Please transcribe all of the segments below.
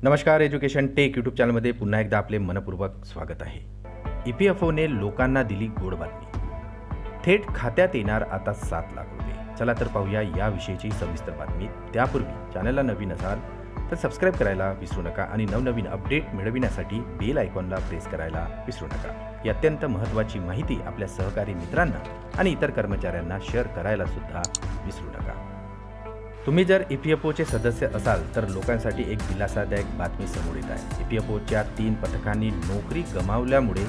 नमस्कार, education take YouTube चॅनलमध्ये पुन्हा एकदा आपले मनपूर्वक स्वागत आहे। EPFOने लोकांना दिली गोड बातमी। थेट खात्यात येणार आता 7 लाख रुपये। चला तर पाहूया याविषयीची सविस्तर बातमी। त्यापूर्वी चॅनलला नवीन असाल तर सबस्क्राइब करायला विसरू नका आणि नवनवीन अपडेट मिळविण्यासाठी बेल आयकॉनला प्रेस करायला विसरू नका। ही अत्यंत महत्त्वाची माहिती आपल्या सहकारी मित्रांना आणि इतर कर्मचाऱ्यांना शेअर करायला सुद्धा विसरू नका। तुम्ही जर EPFOचे सदस्य असाल तर लोकांसाठी एक दिलासादायक बातमी समोर येत आहे। EPFOच्या 3 पथकांनी नोकरी गमावल्यामुळे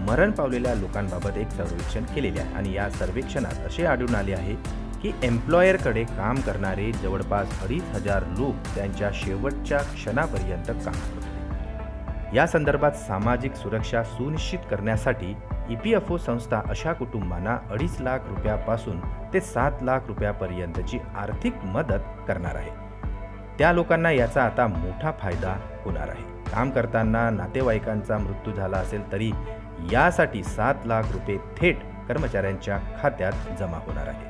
मरण पावलेल्या लोकांबाबत एक सर्वेक्षण केलेले आहे आणि या सर्वेक्षणात असे आढळून आले आहे की एम्प्लॉयरकडे काम करणारे जवळपास 2,500 लोक त्यांच्या शेवटच्या क्षणापर्यंत काम करत होते। या संदर्भात सामाजिक सुरक्षा सुनिश्चित करण्यासाठी EPFO संस्था अशा कुटुंबांना 2.5 लाख रुपयापासून ते 7 लाख रुपयापर्यंतची आर्थिक मदत करणार आहे। त्या लोकांना याचा आता मोठा फायदा होणार आहे। काम करताना नातेवाईकांचा मृत्यू झाला असेल तरी यासाठी 7 लाख रुपये थेट कर्मचाऱ्यांच्या खात्यात जमा होणार आहे।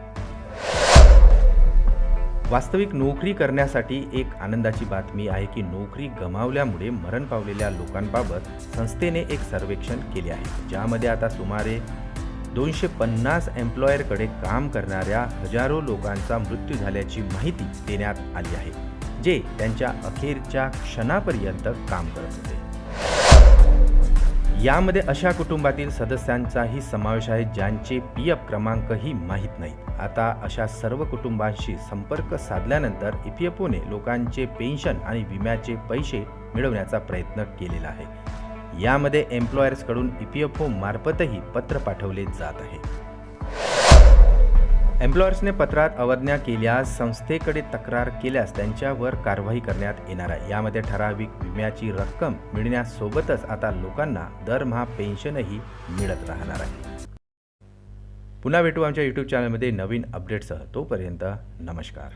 वास्तविक नोकरी करण्यासाठी एक आनंदाची बातमी आहे की नोकरी गमावल्यामुळे मरण पावलेल्या लोकांबाबत संस्थेने एक सर्वेक्षण केले आहे, ज्यामध्ये आता सुमारे 250 एम्प्लॉयरकडे काम करणाऱ्या हजारो लोकांचा मृत्यू झाल्याची माहिती देण्यात आली आहे, जे त्यांच्या अखेरच्या क्षणापर्यंत काम करत होते। यामध्ये अशा कुटुंबातील सदस्यांचाही समावेश आहे ज्यांचे PF क्रमांकही माहीत नाहीत। आता अशा सर्व कुटुंबांशी संपर्क साधल्यानंतर EPFOने लोकांचे पेन्शन आणि विम्याचे पैसे मिळवण्याचा प्रयत्न केलेला आहे। यामध्ये एम्प्लॉयर्सकडून EPFO मार्फतही पत्र पाठवले जात आहे। एम्प्लॉयर्सने पत्रात अवज्ञा केल्यास संस्थेकडे तक्रार केल्यास त्यांच्यावर कारवाई करण्यात येणार आहे। यामध्ये ठराविक विम्याची रक्कम मिळण्यासोबतच आता लोकांना दरमहा पेन्शनही मिळत राहणार आहे। पुन्हा भेटू आमच्या YouTube चॅनलमध्ये नवीन अपडेट्ससह। तोपर्यंत नमस्कार।